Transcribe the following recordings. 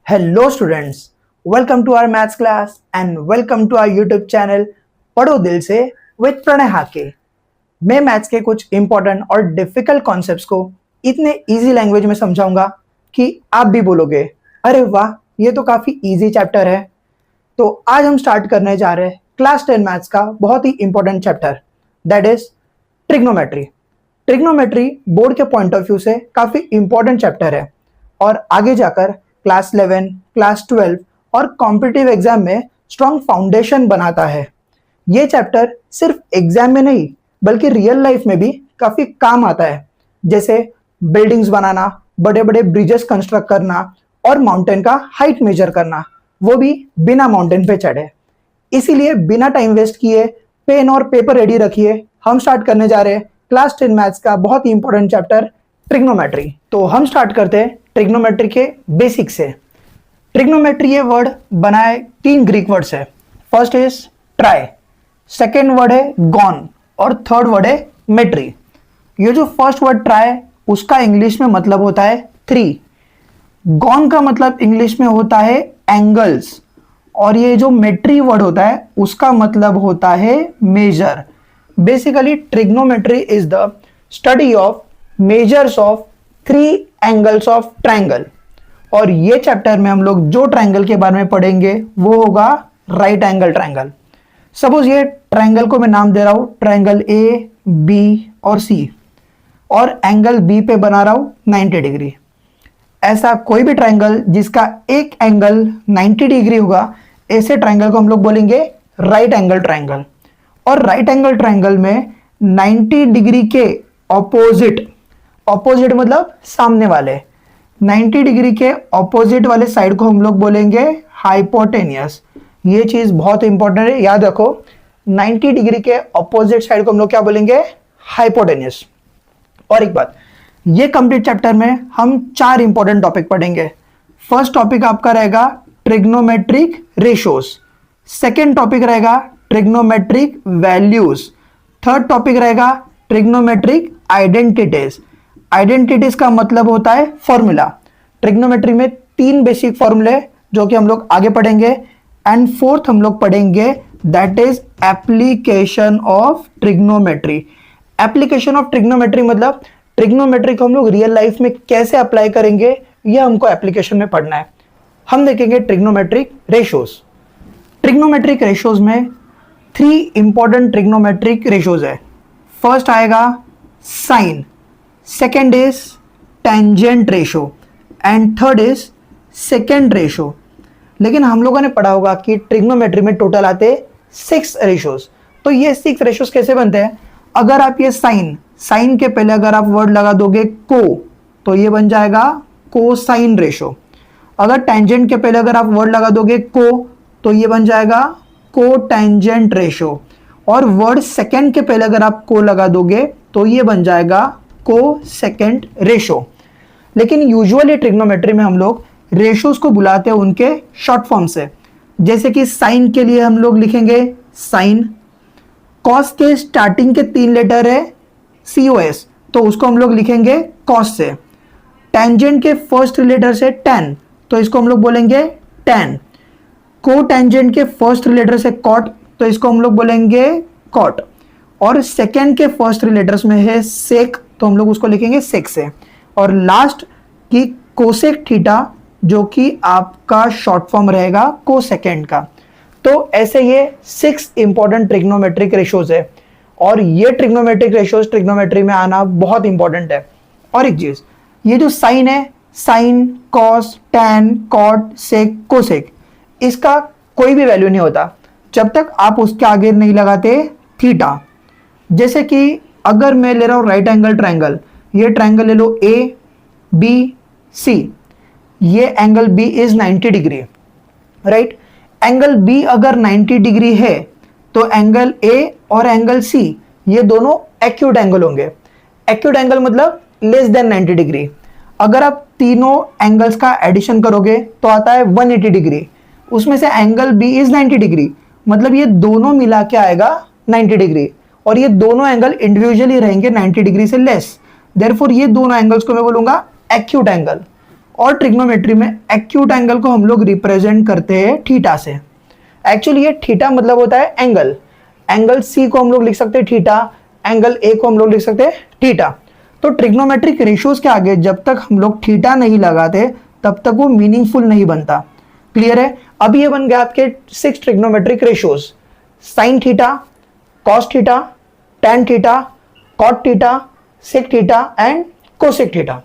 Hello students, welcome to our maths class and welcome to our YouTube channel पढ़ो दिल से with Pranay हाके। मैं maths के कुछ इंपॉर्टेंट और डिफिकल्ट कॉन्सेप्ट्स को इतने इजी लैंग्वेज में समझाऊंगा कि आप भी बोलोगे अरे वाह ये तो काफ़ी इजी चैप्टर है। तो आज हम स्टार्ट करने जा रहे हैं क्लास 10 मैथ्स का बहुत ही important chapter that is trigonometry. Trigonometry board के पॉइंट ऑफ व्यू से काफ़ी इंपॉर्टेंट चैप्टर है और आगे जाकर क्लास 11, क्लास 12 और कॉम्पिटिटिव एग्जाम में स्ट्रॉन्ग फाउंडेशन बनाता है। ये चैप्टर सिर्फ एग्जाम में नहीं बल्कि रियल लाइफ में भी काफ़ी काम आता है, जैसे बिल्डिंग्स बनाना, बड़े बड़े ब्रिजेस कंस्ट्रक्ट करना और माउंटेन का हाइट मेजर करना, वो भी बिना माउंटेन पे चढ़े। इसीलिए बिना टाइम वेस्ट किए पेन और पेपर रेडी रखिए, हम स्टार्ट करने जा रहे हैं क्लास 10 मैथ्स का बहुत ही इंपॉर्टेंट चैप्टर ट्रिग्नोमेट्री। तो हम स्टार्ट करते हैं ट्रिग्नोमेट्री के बेसिक से। ट्रिग्नोमेट्री ये वर्ड बना है 3 ग्रीक वर्ड से। First is try, second word है गॉन और थर्ड वर्ड है मेट्री। ये जो फर्स्ट वर्ड ट्राई उसका इंग्लिश में मतलब होता है 3, गॉन का मतलब इंग्लिश में होता है एंगल्स और ये जो मेट्री वर्ड होता है उसका मतलब होता है measure. Basically trigonometry is the study of measures of 3 angles of triangle. और ये चैप्टर में हम लोग जो ट्रायंगल के बारे में पढ़ेंगे वो होगा राइट एंगल ट्रायंगल। सपोज ये ट्रायंगल को मैं नाम दे रहा हूं ट्रायंगल ए, बी और सी और एंगल बी पे बना रहा हूं 90 डिग्री। ऐसा कोई भी ट्रायंगल जिसका एक एंगल 90 डिग्री होगा, ऐसे ट्रायंगल को हम लोग बोलेंगे राइट एंगल ट्रायंगल। और राइट एंगल ट्रायंगल में 90 डिग्री के ऑपोजिट मतलब सामने वाले 90 डिग्री के ऑपोजिट वाले साइड को हम लोग बोलेंगे हाइपोटेनियस। ये चीज बहुत इंपॉर्टेंट है, याद रखो 90 डिग्री के ऑपोजिट साइड को हम लोग क्या बोलेंगे, हाइपोटेनियस। और एक बात, ये कंप्लीट चैप्टर में हम 4 इंपॉर्टेंट टॉपिक पढ़ेंगे। फर्स्ट टॉपिक आपका रहेगा ट्रिग्नोमेट्रिक रेशियोज, सेकेंड टॉपिक रहेगा ट्रिग्नोमेट्रिक वैल्यूज, थर्ड टॉपिक रहेगा ट्रिग्नोमेट्रिक आइडेंटिटीज। आइडेंटिटीज का मतलब होता है फॉर्मूला। ट्रिग्नोमेट्री में 3 बेसिक फॉर्मूले जो कि हम लोग आगे पढ़ेंगे एंड फोर्थ हम लोग पढ़ेंगे that is application of trigonometry. Application of trigonometry मतलब ट्रिग्नोमेट्री को हम लोग रियल लाइफ में कैसे अप्लाई करेंगे, ये हमको एप्लीकेशन में पढ़ना है। हम देखेंगे ट्रिग्नोमेट्रिक रेशियोज। ट्रिग्नोमेट्रिक रेशियोज में 3 इंपॉर्टेंट ट्रिग्नोमेट्रिक रेशियोज है। फर्स्ट आएगा sine, second is tangent ratio and third is second ratio. लेकिन हम लोगों ने पढ़ा होगा कि ट्रिग्नोमेट्री में टोटल आते 6 रेशोज। तो ये 6 रेशोज कैसे बनते हैं, अगर आप ये साइन के पहले अगर आप वर्ड लगा दोगे को तो ये बन जाएगा कोसाइन रेशो। अगर टेंजेंट के पहले अगर आप वर्ड लगा दोगे को तो ये बन जाएगा को टेंजेंट रेशो। और वर्ड सेकेंड के पहले अगर आप को लगा दोगे तो ये बन जाएगा को सेकेंड रेशो। लेकिन यूजुअली ट्रिग्नोमेट्री में हम लोग रेशोज को बुलाते हैं उनके शॉर्ट फॉर्म से, जैसे कि साइन के लिए हम लोग लिखेंगे साइन, कॉस के स्टार्टिंग के 3 लेटर है COS तो उसको हम लोग लिखेंगे कॉस से, टेंजेंट के फर्स्ट लेटर से टेन तो इसको हम लोग बोलेंगे टेन, को टेंजेंट के फर्स्ट लेटर से कॉट तो इसको हम लोग बोलेंगे कॉट, और सेकेंड के फर्स्ट लेटर्स में है सेक तो हम लोग उसको लिखेंगे सेक से, और लास्ट की कोसेक थीटा जो कि आपका शॉर्ट फॉर्म रहेगा कोसेकेंड का। तो ऐसे ये 6 इंपॉर्टेंट ट्रिग्नोमेट्रिक रेशियोज है और ये ट्रिग्नोमेट्रिक रेशियोज ट्रिग्नोमेट्री में आना बहुत इंपॉर्टेंट है। और एक चीज, ये जो साइन है, साइन, कॉस, टैन, कॉट, सेक, कोसेक, इसका कोई भी वैल्यू नहीं होता जब तक आप उसके आगे नहीं लगाते थीटा। जैसे कि अगर मैं ले रहा हूं राइट एंगल ट्रायंगल, ये ट्रायंगल ले लो ABC, ये angle B is 90 degree, right. Angle B अगर 90 डिग्री है तो एंगल A और एंगल C ये दोनों एक्यूट एंगल होंगे। एक्यूट एंगल मतलब लेस देन 90 डिग्री। अगर आप तीनों एंगल्स का एडिशन करोगे तो आता है 180 डिग्री, उसमें से एंगल B इज 90 डिग्री मतलब ये दोनों मिला के आएगा 90 डिग्री, और ये दोनों एंगल इंडिविजुअली रहेंगे 90 डिग्री से लेस। देयरफॉर ये दोनों एंगल्स को मैं बोलूंगा एक्यूट एंगल। और ट्रिग्नोमेट्री में एक्यूट एंगल को हम लोग रिप्रेजेंट करते हैं थीटा से। एक्चुअली ये थीटा मतलब होता है एंगल। एंगल सी को हम लोग लिख सकते हैं थीटा, एंगल ए को हम लोग लिख सकते हैं थीटा। तो ट्रिग्नोमेट्रिक रेशियोज के आगे जब तक हम लोग थीटा नहीं लगाते तब तक वो मीनिंगफुल नहीं बनता। क्लियर है? अब ये बन गया आपके 6 trigonometric ratios, sine theta, cos theta, tan theta, cot theta, sec theta and cosec theta.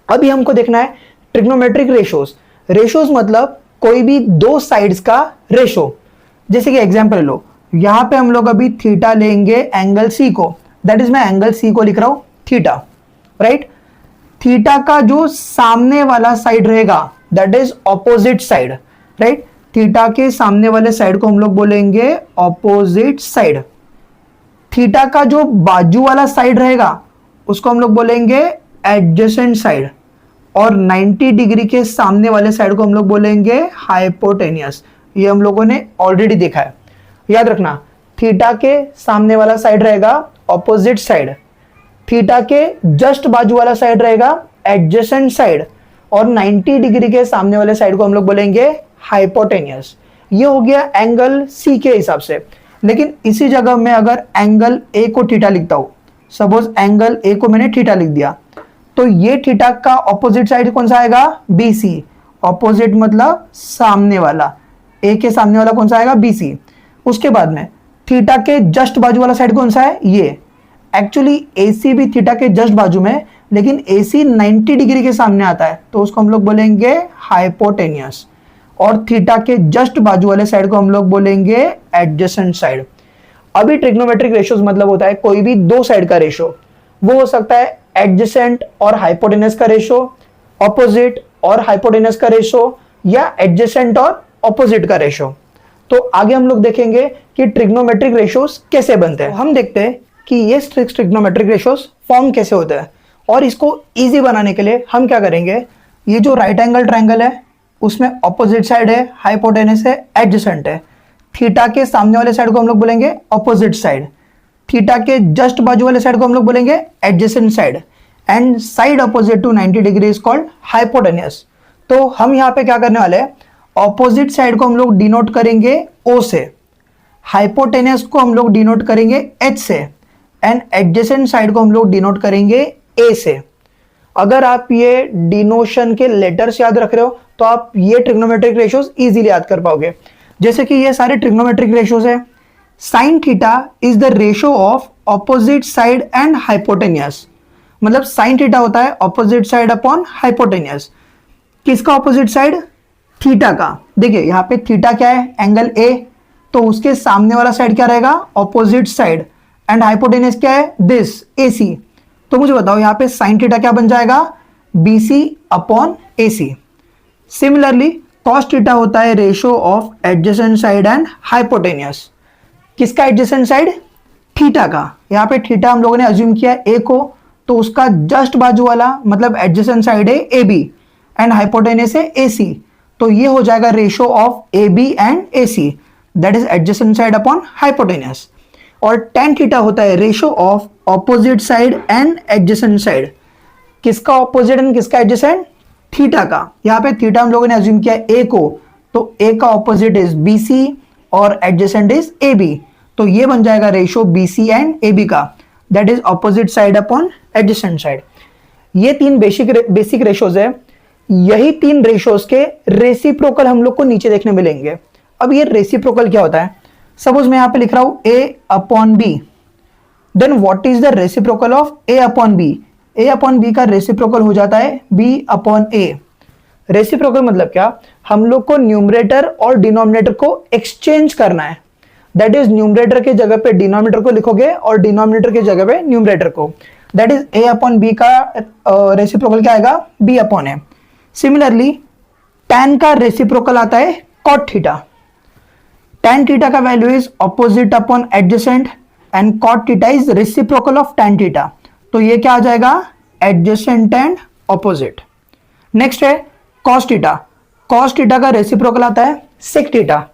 अभी हमको देखना है ट्रिग्नोमेट्रिक रेशियोज। रेशियोज मतलब कोई भी दो साइड्स का रेशो। जैसे कि एग्जांपल लो, यहां पे हम लोग अभी थीटा लेंगे एंगल सी को, दैट इज मैं एंगल सी को लिख रहा हूं थीटा, राइट। थीटा का जो सामने वाला साइड रहेगा that is opposite side, right. Theta के सामने वाले साइड को हम लोग बोलेंगे ऑपोजिट साइड। थीटा का जो बाजू वाला साइड रहेगा उसको हम लोग बोलेंगे एडजेसेंट साइड, और 90 डिग्री के सामने वाले साइड को हम लोग बोलेंगे हाइपोटेनियस। ये हम लोगों ने ऑलरेडी देखा है, याद रखना। थीटा के सामने वाला साइड रहेगा ऑपोजिट साइड, थीटा के जस्ट बाजू वाला साइड रहेगा एडजेसेंट साइड, और 90 डिग्री के सामने वाले साइड को हम लोग बोलेंगे हाइपोटेनियस। ये हो गया एंगल सी के हिसाब से। लेकिन इसी जगह में अगर एंगल ए को थीटा लिखता हूं, सपोज एंगल ए को मैंने थीटा लिख दिया, तो ये थीटा का ऑपोजिट साइड कौन सा आएगा? बीसी। ऑपोजिट मतलब सामने वाला, ए के सामने वाला कौन सा आएगा? बीसी। उसके बाद में थीटा के जस्ट बाजू वाला साइड कौन सा है? ये। एक्चुअली एसी भी थीटा के जस्ट बाजू में, लेकिन एसी 90 डिग्री के सामने आता है तो उसको हम लोग बोलेंगे हाइपोटेनियस, और थीटा के जस्ट बाजू वाले साइड को हम लोग बोलेंगे एडजेसेंट साइड। अभी ट्रिग्नोमेट्रिक रेशियोज मतलब होता है कोई भी दो साइड का रेशो। वो हो सकता है एडजेसेंट और हाइपोटेनस का रेशो, ऑपोजिट और हाइपोटेनस का रेशो, या एडजेसेंट और ऑपोजिट का रेशो। तो आगे हम लोग देखेंगे कि ट्रिग्नोमेट्रिक रेशियोज कैसे बनते हैं। हम देखते हैं कि ये ट्रिग्नोमेट्रिक रेशियोज फॉर्म कैसे होते हैं, और इसको इजी बनाने के लिए हम क्या करेंगे, ये जो राइट एंगल ट्रायंगल है उसमें ऑपोजिट साइड है, हाइपोटेनस है, एडजेसेंट है। थीटा के सामने वाले साइड को हम लोग बोलेंगे ऑपोजिट साइड, थीटा के जस्ट बाजू वाले साइड को हम लोग बोलेंगे adjacent side, and side opposite to 90 degree is called hypotenuse. तो हम यहाँ पे क्या करने वाले हैं, ऑपोजिट साइड को हम लोग डिनोट करेंगे O से, हाइपोटेनियस को हम लोग डिनोट करेंगे H से, एंड एडजेसेंट साइड को हम लोग डिनोट करेंगे A से। अगर आप ये डिनोशन के लेटर्स याद रख रहे हो तो आप ये ट्रिग्नोमेट्रिक रेशियोज इजीली याद कर पाओगे। जैसे कि ये सारे ट्रिग्नोमेट्रिक रेशियोज है। Sine theta is the ratio of opposite side and hypotenuse, मतलब साइन थीटा होता है ऑपोजिट साइड अपॉन हाइपोटेनियस। किसका ऑपोजिट साइड? थीटा का। देखिए यहाँ पे थीटा क्या है? एंगल ए, तो उसके सामने वाला साइड क्या रहेगा? Opposite side. एंड हाइपोटेनियस क्या है? This AC। तो मुझे बताओ यहाँ पे साइन थीटा क्या बन जाएगा? BC upon AC। Similarly cos theta होता है ratio of adjacent side and hypotenuse. किसका एडजेसेंट साइड? थीटा का। यहाँ पे थीटा हम लोगों ने अज्यूम किया A को, तो उसका जस्ट बाजू वाला मतलब एडजेसेंट साइड है AB, एंड हाइपोटेनियस है AC। तो ये हो जाएगा ratio of AB and AC, that is adjacent side upon hypotenuse. और tan थीटा होता है ratio of opposite side and adjacent side. किसका ऑपोजिट एंड किसका एडजेसेंट? थीटा का। यहाँ पे थीटा हम लोगों ने अज्यूम किया A को, तो A का ऑपोजिट इज BC और एडजेसेंट इज AB। तो ये बन जाएगा रेशियो BC एंड AB का, that is opposite side upon adjacent side. ये तीन बेसिक रेशियोज है। यही तीन रेशियोज के रेसिप्रोकल हम लोग को नीचे देखने मिलेंगे। अब ये रेसिप्रोकल क्या होता है? सपोज मैं यहाँ पे लिख रहा हूं A upon B, then what is the reciprocal of A upon B? A upon B का रेसिप्रोकल हो जाता है B अपॉन A। रेसिप्रोकल मतलब क्या? हम लोग को न्यूमरेटर और डिनोमिनेटर को एक्सचेंज करना है। दैट इज न्यूमरेटर के जगह पे डिनोमिनेटर को लिखोगे और डिनोमिनेटर के जगह पे न्यूमरेटर को। That is A upon B का रेसिप्रोकल क्या आएगा? B upon A। Similarly tan का रेसिप्रोकल आता है cot थीटा। tan थीटा का value is opposite upon adjacent, and cot theta is reciprocal of tan theta. तो ये क्या आ जाएगा? Adjacent and opposite. नेक्स्ट है cos थीटा। cos थीटा का रेसिप्रोकल आता है sec थीटा।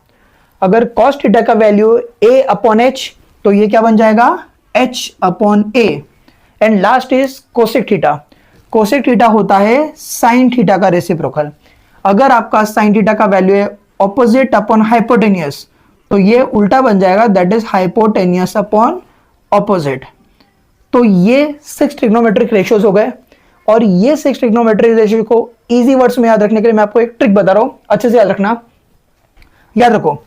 अगर cos थीटा का वैल्यू A अपॉन H, तो ये क्या बन जाएगा? H upon A। And last is cosec theta. Cosec theta होता है साइन थीटा का रेसिप्रोकल। अगर आपका साइन थीटा का वैल्यू है ऑपोजिट अपॉन हाइपोटेनियस, तो ये उल्टा बन जाएगा, that is hypotenuse upon opposite. तो ये 6 ट्रिग्नोमेट्रिक रेशियोज हो गए। और ये 6 ट्रिग्नोमेट्रिक रेशियो को इजी वर्ड्स में याद रखने के लिए मैं आपको एक ट्रिक बता रहा हूं, अच्छे से याद रखना। याद रखो,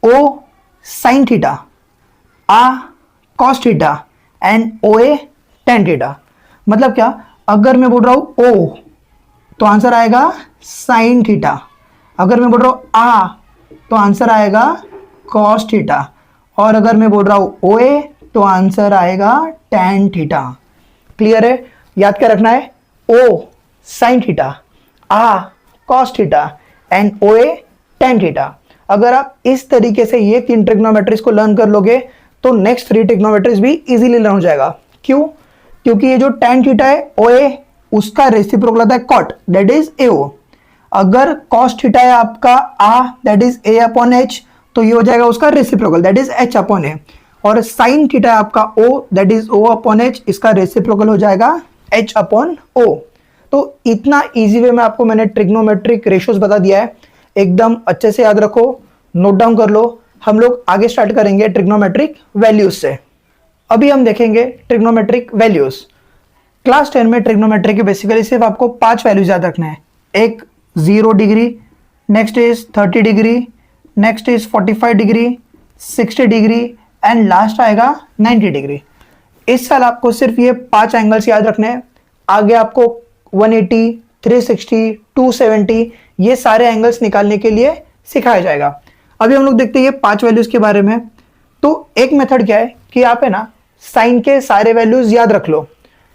ओ साइन थीटा, आ cos theta and O A tan theta. मतलब क्या, अगर मैं बोल रहा हूं ओ तो आंसर आएगा साइन थीटा, अगर मैं बोल रहा हूं आ तो आंसर आएगा कॉस थीटा, और अगर मैं बोल रहा हूं ओ ए तो आंसर आएगा टेन थीटा। क्लियर है? याद क्या रखना है, ओ साइन थीटा, आ cos theta and O A tan theta. अगर आप इस तरीके से ये 3 ट्रिग्नोमेट्रीज को लर्न कर लोगे तो नेक्स्ट 3 ट्रिग्नोमेट्रीज भी इजीली लर्न हो जाएगा। क्यों? क्योंकि ये जो टेन थीटा है ओ ए, उसका रेसिप्रोकल आता है cot, that is A O. अगर कॉस थीटा है आपका आ, that is A upon H, तो ये हो जाएगा उसका reciprocal, that is H upon A. और साइन थीटा है आपका O, that is O upon H, इसका रेसिप्रोकल हो जाएगा एच अपॉन ओ। तो इतना इजी वे में आपको मैंने ट्रिग्नोमेट्रिक रेशियोज बता दिया है, एकदम अच्छे से याद रखो, नोट डाउन कर लो। हम लोग आगे स्टार्ट करेंगे ट्रिग्नोमेट्रिक वैल्यूज से। अभी हम देखेंगे ट्रिग्नोमेट्रिक वैल्यूज। क्लास 10 में ट्रिग्नोमेट्री के बेसिकली सिर्फ आपको 5 वैल्यूज याद रखना है। एक 0 degree, next is 30 degree, next is 45 degree, 60 degree and last आएगा 90 डिग्री। इस साल आपको सिर्फ ये 5 एंगल्स याद रखने हैं। आगे आपको 180, 360, 270 ये सारे एंगल्स निकालने के लिए सिखाया जाएगा। अभी हम लोग देखते हैं ये 5 वैल्यूज के बारे में। तो एक मेथड क्या है कि आप है ना साइन के सारे वैल्यूज याद रख लो,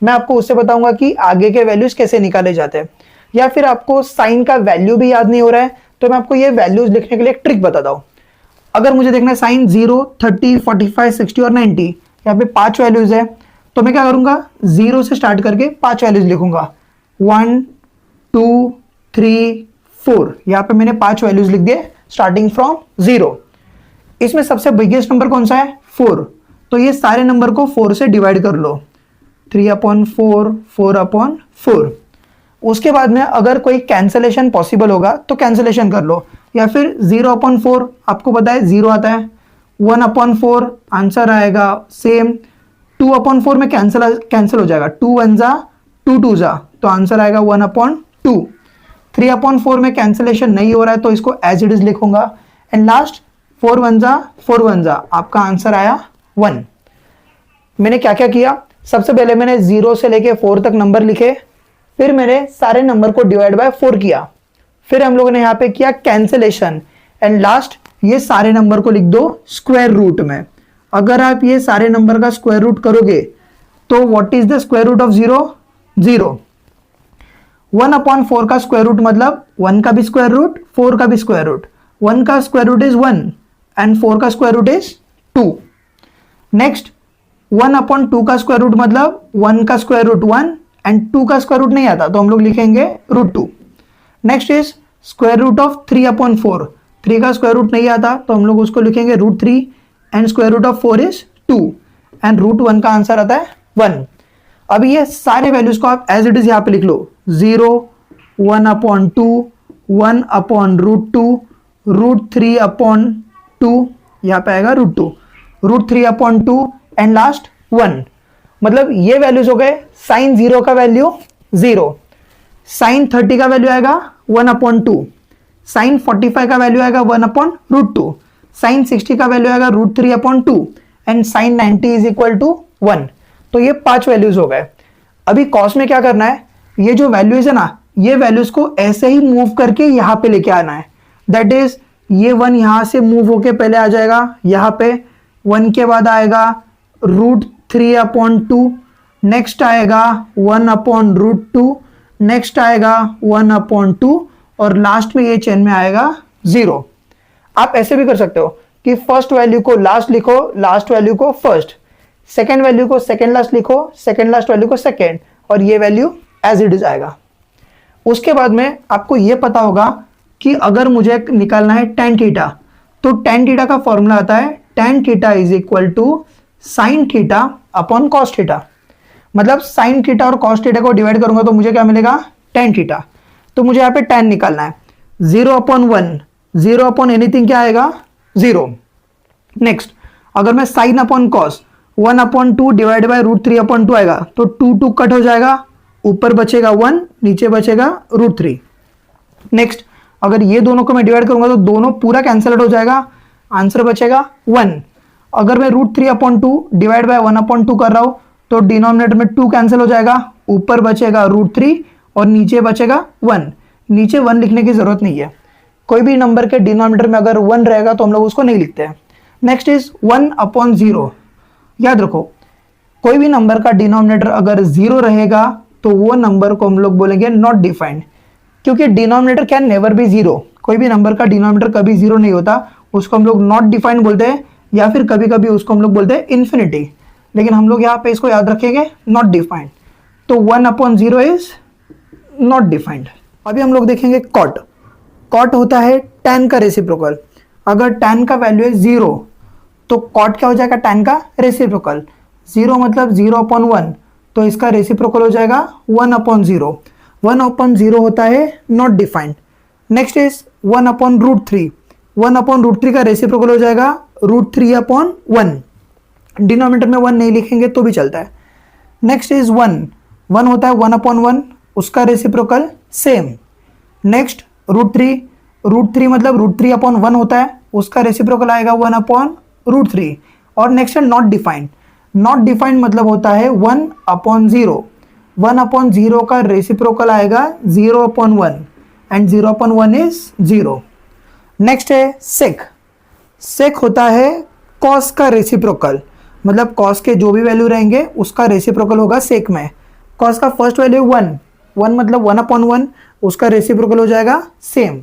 मैं आपको उससे बताऊंगा कि आगे के वैल्यूज कैसे निकाले जाते हैं। या फिर आपको साइन का वैल्यू भी याद नहीं हो रहा है तो मैं आपको ये वैल्यूज लिखने के लिए एक ट्रिक बताता हूं। अगर मुझे देखना है साइन 0, 30, 45, 60 और 90, यहाँ पे 5 वैल्यूज है, तो मैं क्या करूंगा, 0 से स्टार्ट करके 5 वैल्यूज लिखूंगा। 1, 2, 3, 4, यहाँ पे मैंने 5 वैल्यूज लिख दिए स्टार्टिंग फ्रॉम 0। इसमें सबसे बिगेस्ट नंबर कौन सा है, 4, तो ये सारे नंबर को 4 से डिवाइड कर लो, 3/4, 4/4। उसके बाद में अगर कोई कैंसलेशन पॉसिबल होगा तो कैंसलेशन कर लो, या फिर 0/4 आपको पता है 0 आता है, 1/4 आंसर आएगा सेम, 2/4 में कैंसिल हो जाएगा, 2 1 जा 2 2 जा, तो आंसर आएगा 1/2। 3/4 में कैंसिलेशन नहीं हो रहा है तो इसको एज इट इज लिखूंगा, एंड लास्ट 4 1 जा आपका आंसर आया 1। मैंने क्या क्या किया, सबसे पहले मैंने 0 से लेके 4 तक नंबर लिखे, फिर मैंने सारे नंबर को डिवाइड बाय 4 किया, फिर हम लोगों ने यहाँ पे किया कैंसिलेशन, एंड लास्ट ये सारे नंबर को लिख दो स्क्वायर रूट में। अगर आप ये सारे नंबर का स्क्वायर रूट करोगे तो what is the square root of 0? 0। 1/4 का स्क्वायर रूट मतलब 1 का भी स्क्वायर रूट, 4 का भी स्क्वायर रूट। 1 का स्क्वायर रूट इज 1 एंड 4 का स्क्वायर रूट इज 2। नेक्स्ट 1/2 का स्क्वायर रूट मतलब 1 का स्क्वायर रूट 1 एंड 2 का स्क्वायर रूट नहीं आता तो हम लोग लिखेंगे √2। Next is square root of 3/4, 3 का स्क्वायर रूट नहीं आता तो हम लोग उसको लिखेंगे √3 and square root of 4 is 2 and √1 का आंसर आता है 1। अभी ये सारे वैल्यूज को आप एज इट इज यहाँ पे लिख लो, 0, 1/2, 1/√2, √3/2, यहाँ पे आएगा √2, √3/2 एंड लास्ट 1। मतलब ये वैल्यूज हो गए साइन 0 का वैल्यू 0, साइन 30 का वैल्यू आएगा 1/2, साइन 45 का वैल्यू आएगा 1/√2, साइन 60 का वैल्यू आएगा √3/2 and sine 90 is equal to 1। तो ये 5 वैल्यूज हो गए। अभी कॉस में क्या करना है, ये जो वैल्यूज है ना, ये वैल्यूज को ऐसे ही मूव करके यहां पे लेके आना है, दैट इज ये 1 यहां से मूव होके पहले आ जाएगा यहां पे, 1 के बाद आएगा √3/2, नेक्स्ट आएगा 1/√2, नेक्स्ट आएगा 1/2 और लास्ट में ये चेन में आएगा 0। आप ऐसे भी कर सकते हो कि फर्स्ट वैल्यू को लास्ट लिखो, लास्ट वैल्यू को फर्स्ट, सेकेंड वैल्यू को सेकेंड लास्ट लिखो, सेकेंड लास्ट वैल्यू को सेकेंड, और ये वैल्यू एज इट इज आएगा। उसके बाद में आपको ये पता होगा कि अगर मुझे निकालना है tan थीटा, तो tan थीटा का फॉर्मूला आता है tan theta is equal to sine theta upon cos theta. मतलब साइन थीटा और कॉस थीटा को डिवाइड करूंगा तो मुझे क्या मिलेगा, टेन थीटा। तो मुझे यहाँ पे टेन निकालना है। 0/1, 0 एनीथिंग क्या आएगा, 0। नेक्स्ट अगर मैं sine upon cos 1/2 divide by √3/2 आएगा तो 2 कट हो जाएगा, ऊपर बचेगा 1, नीचे बचेगा √3। नेक्स्ट अगर ये दोनों को मैं डिवाइड करूंगा तो दोनों पूरा कैंसिल आउट हो जाएगा, आंसर बचेगा 1। अगर मैं √3/2 डिवाइड बाय 1/2 कर रहा हूं तो डिनोमिनेटर में 2 कैंसिल हो जाएगा, ऊपर बचेगा √3 और नीचे बचेगा 1। नीचे 1 लिखने की जरूरत नहीं है, कोई भी नंबर के डिनोमिनेटर में अगर 1 रहेगा तो हम लोग उसको नहीं लिखते हैं। Next is 1/0। याद रखो कोई भी नंबर का डिनोमिनेटर अगर 0 रहेगा तो वो नंबर को हम लोग बोलेंगे नॉट डिफाइंड, क्योंकि डिनोमिनेटर कैन नेवर बी 0। कोई भी नंबर का डिनोमिनेटर कभी 0 नहीं होता, उसको हम लोग नॉट डिफाइंड बोलते हैं, या फिर कभी कभी उसको हम लोग बोलते हैं इन्फिनिटी, लेकिन हम लोग यहाँ पे इसको याद रखेंगे नॉट डिफाइंड। तो 1/0 इज नॉट डिफाइंड। अभी हम लोग देखेंगे कॉट। कॉट होता है tan का रेसिप्रोकल। अगर tan का वैल्यू है 0 तो कॉट क्या हो जाएगा, tan का रेसिप्रोकल। 0 मतलब 0/1, तो इसका रेसिप्रोकल हो जाएगा 1/0। 1/0 होता है नॉट डिफाइंड। Next is 1/√3। 1/√3 का रेसिप्रोकल हो जाएगा √3/1। डिनोमिनेटर में 1 नहीं लिखेंगे तो भी चलता है। नेक्स्ट इज 1 होता है 1/1, उसका रेसिप्रोकल सेम। नेक्स्ट √3 मतलब √3/1 होता है, उसका रेसिप्रोकल आएगा 1/√3। और नेक्स्ट है नॉट डिफाइंड। नॉट डिफाइंड मतलब होता है 1/0। 1/0 का रेसिप्रोकल आएगा 0/1 एंड 0/1 इज 0। नेक्स्ट है सेक। सेक होता है कॉस का रेसिप्रोकल, मतलब कॉस के जो भी वैल्यू रहेंगे उसका रेसिप्रोकल होगा सेक में। कॉस का फर्स्ट वैल्यू 1 मतलब 1/1, उसका रेसिप्रोकल हो जाएगा सेम।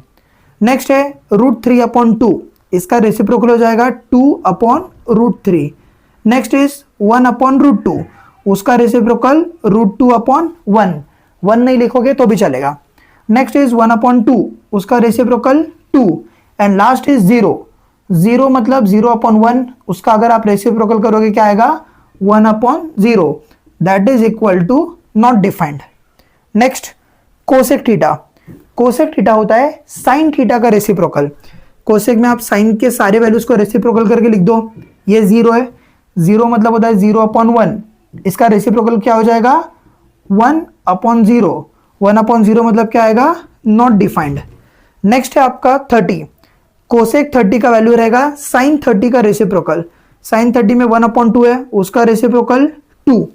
नेक्स्ट है √3/2, इसका रेसिप्रोकल हो जाएगा 2/√3। नेक्स्ट इज 1/√2, उसका रेसिप्रोकल √2/1। 1 नहीं लिखोगे तो भी चलेगा। नेक्स्ट इज 1/2, उसका रेसिप्रोकल 2। एंड लास्ट इज 0 मतलब 0/1, उसका अगर आप रेसिप्रोकल करोगे क्या आएगा, 1/0। That is equal to not defined. Next cosec theta. Cosec theta होता है साइन थीटा का रेसिप्रोकल। कोसेक में आप साइन के सारे वैल्यूज को रेसिप्रोकल करके लिख दो। ये 0 है, 0 मतलब होता है 0/1, इसका रेसिप्रोकल क्या हो जाएगा 1/0। 1/0 मतलब क्या आएगा, नॉट डिफाइंड। नेक्स्ट है आपका 30। कोसेक 30 का वैल्यू रहेगा साइन 30 का रेसिप्रोकल। साइन 30 में 1/2 है, उसका रेसिप्रोकल 2।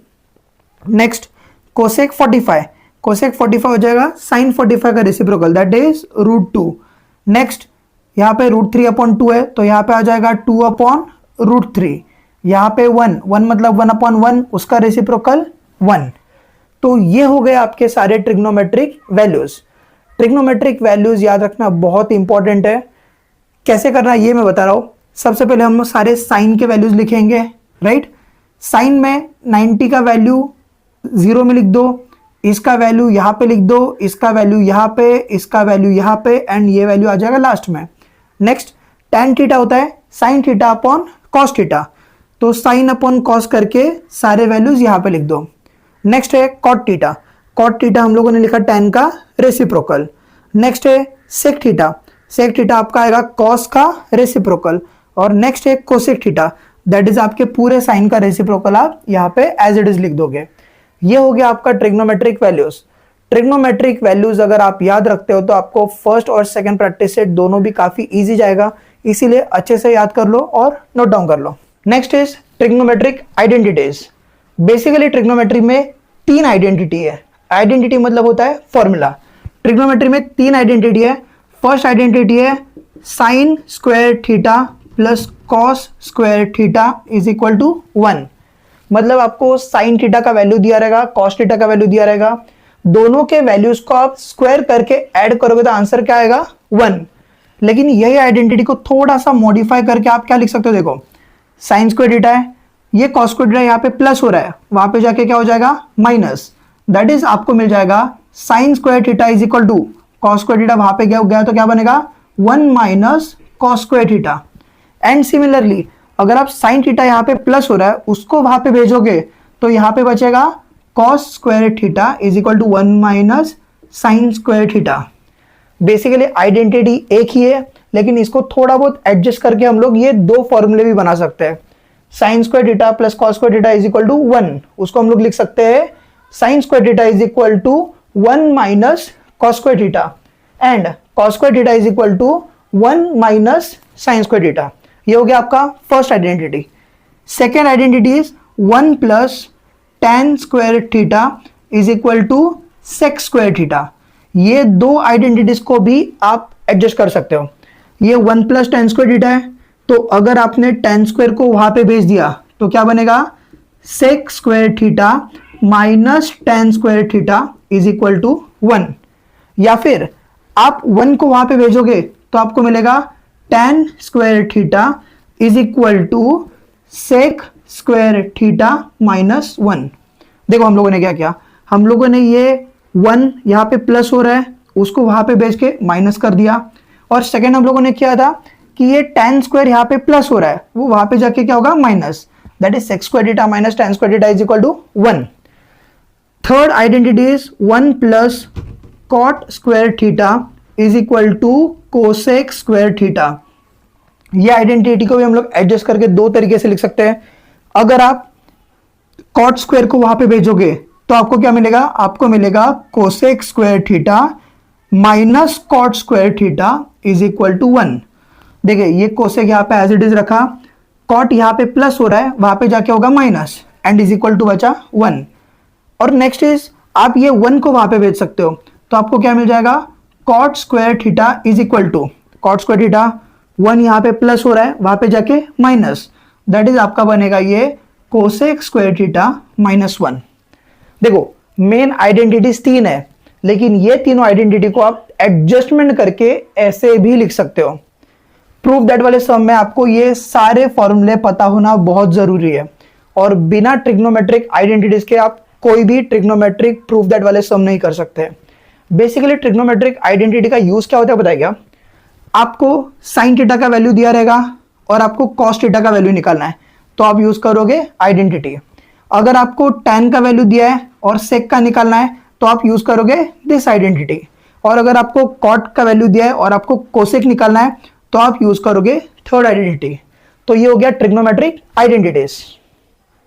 Next cosec 45। कोसेक 45 हो जाएगा साइन 45 का रेसिप्रोकल, दैट इज √2। नेक्स्ट यहाँ पे √3/2 है, तो यहाँ पे आ जाएगा 2/√3। यहाँ पे 1 मतलब 1/1, उसका रेसिप्रोकल 1। तो ये हो गए आपके सारे ट्रिग्नोमेट्रिक वैल्यूज। ट्रिग्नोमेट्रिक वैल्यूज याद रखना बहुत इंपॉर्टेंट है। कैसे करना ये मैं बता रहा हूं। सबसे पहले हम सारे साइन के वैल्यूज लिखेंगे, राइट। साइन में 90 का वैल्यू 0 में लिख दो, इसका वैल्यू यहाँ पे लिख दो, इसका वैल्यू यहाँ पे, इसका वैल्यू यहाँ पे, एंड ये वैल्यू आ जाएगा लास्ट में। नेक्स्ट tan थीटा होता है sine theta upon cos theta, तो साइन अपॉन कॉस करके सारे वैल्यूज यहाँ पे लिख दो। नेक्स्ट है कॉट थीटा। कॉट थीटा हम लोगों ने लिखा tan का रेसिप्रोकल। नेक्स्ट है सेक थीटा। सेक थीटा आपका आएगा कॉस का रेसिप्रोकल। और नेक्स्ट है कोसेक थीटा, दैट इज आपके पूरे साइन का रेसिप्रोकल आप यहाँ पे एज इट इज लिख दोगे। ये हो गया आपका ट्रिग्नोमेट्रिक वैल्यूज। ट्रिग्नोमेट्रिक वैल्यूज अगर आप याद रखते हो तो आपको फर्स्ट और सेकंड प्रैक्टिस सेट दोनों भी काफी इजी जाएगा, इसीलिए अच्छे से याद कर लो और नोट डाउन कर लो। Next is trigonometric identities. Basically trigonometry में 3 आइडेंटिटी है। आइडेंटिटी मतलब होता है फॉर्मूला। ट्रिग्नोमेट्री में 3 आइडेंटिटी है। फर्स्ट आइडेंटिटी है sine square theta plus cos square theta is equal to 1। मतलब आपको साइन थीटा का वैल्यू दिया रहेगा, कॉस थीटा का वैल्यू दिया रहेगा, दोनों के वैल्यूज को आप स्क्वायर करके ऐड करोगे तो आंसर क्या आएगा 1। लेकिन यही आइडेंटिटी को थोड़ा सा मॉडिफाई करके आप क्या लिख सकते हो, देखो साइन स्क्वायर थीटा है, ये कॉस स्क्वायर थीटा यहाँ पे प्लस हो रहा है, वहां पे जाके क्या हो जाएगा माइनस। दैट इज आपको मिल जाएगा sine square theta is equal to cos square theta, वहां पे गया तो क्या बनेगा 1 minus cos square theta. And similarly अगर आप साइन थीटा यहाँ पे प्लस हो रहा है उसको वहां पे भेजोगे तो यहाँ पे बचेगा cos square theta is equal to 1 minus sine square theta. Basically identity एक ही है, लेकिन इसको थोड़ा बहुत एडजस्ट करके हम लोग ये दो फॉर्मूले भी बना सकते हैं। Sine square theta plus cos square theta is equal to 1, उसको हम लोग लिख सकते हैं sine square theta is equal to 1 minus cos square theta, and cos square theta is equal to 1 minus sine square theta. ये हो गया आपका first identity. Second identity is 1 plus tan square theta is equal to sec square theta. ये दो identities को भी आप adjust कर सकते हो। ये 1 प्लस tan स्क्वायर थीटा है, तो अगर आपने tan स्क्वायर को वहां पे भेज दिया तो क्या बनेगा, sec square theta minus tan square theta is equal to 1। या फिर आप 1 को वहां पे भेजोगे तो आपको मिलेगा tan square theta is equal to sec square theta minus 1। देखो हम लोगों ने क्या किया, हम लोगों ने ये 1 यहाँ पे प्लस हो रहा है, उसको वहां पे भेज के माइनस कर दिया। और सेकेंड हम लोगों ने किया था कि ये tan स्क्वायर यहाँ पे प्लस हो रहा है, वो वहां पे जाके क्या होगा, minus, that is sec square theta minus tan square theta is equal to 1। Third identity is 1 plus cot square theta is equal to cosec square theta. ये आइडेंटिटी को भी हम लोग एडजस्ट करके दो तरीके से लिख सकते हैं। अगर आप cot स्क्वायर को वहां पे भेजोगे तो आपको क्या मिलेगा, आपको मिलेगा cosec square theta minus cot square theta is equal to 1। देखिए ये cosec यहाँ पे एज इट इज रखा, cot यहाँ पे प्लस हो रहा है, वहां पे जाके होगा minus, and is equal to बचा 1। और नेक्स्ट इज आप ये 1 को वहां पे भेज सकते हो, तो आपको क्या मिल जाएगा, cot square theta is equal to cot square theta 1 यहाँ पे प्लस हो रहा है, वहां पे जाके माइनस, दैट इज आपका बनेगा ये cosec स्क्वायर थीटा माइनस 1। देखो मेन आइडेंटिटीज 3 है, लेकिन ये तीनों आइडेंटिटी को आप एडजस्टमेंट करके ऐसे भी लिख सकते हो। प्रूफ दैट वाले सम में आपको ये सारे फॉर्मूले पता होना बहुत जरूरी है, और बिना ट्रिग्नोमेट्रिक आइडेंटिटीज के आप कोई भी ट्रिग्नोमेट्रिक प्रूफ दैट वाले सम नहीं कर सकते। बेसिकली ट्रिग्नोमेट्रिक आइडेंटिटी का यूज क्या होता है बताइए, आपको साइन थीटा का वैल्यू दिया रहेगा और आपको कॉस थीटा का वैल्यू निकालना है, तो आप यूज करोगे आइडेंटिटी। अगर आपको tan का वैल्यू दिया है और sec का निकालना है तो आप यूज करोगे दिस आइडेंटिटी। और अगर आपको cot का वैल्यू दिया है और आपको cosec निकालना है तो आप यूज करोगे थर्ड आइडेंटिटी। तो ये हो गया ट्रिग्नोमेट्रिक आइडेंटिटीज।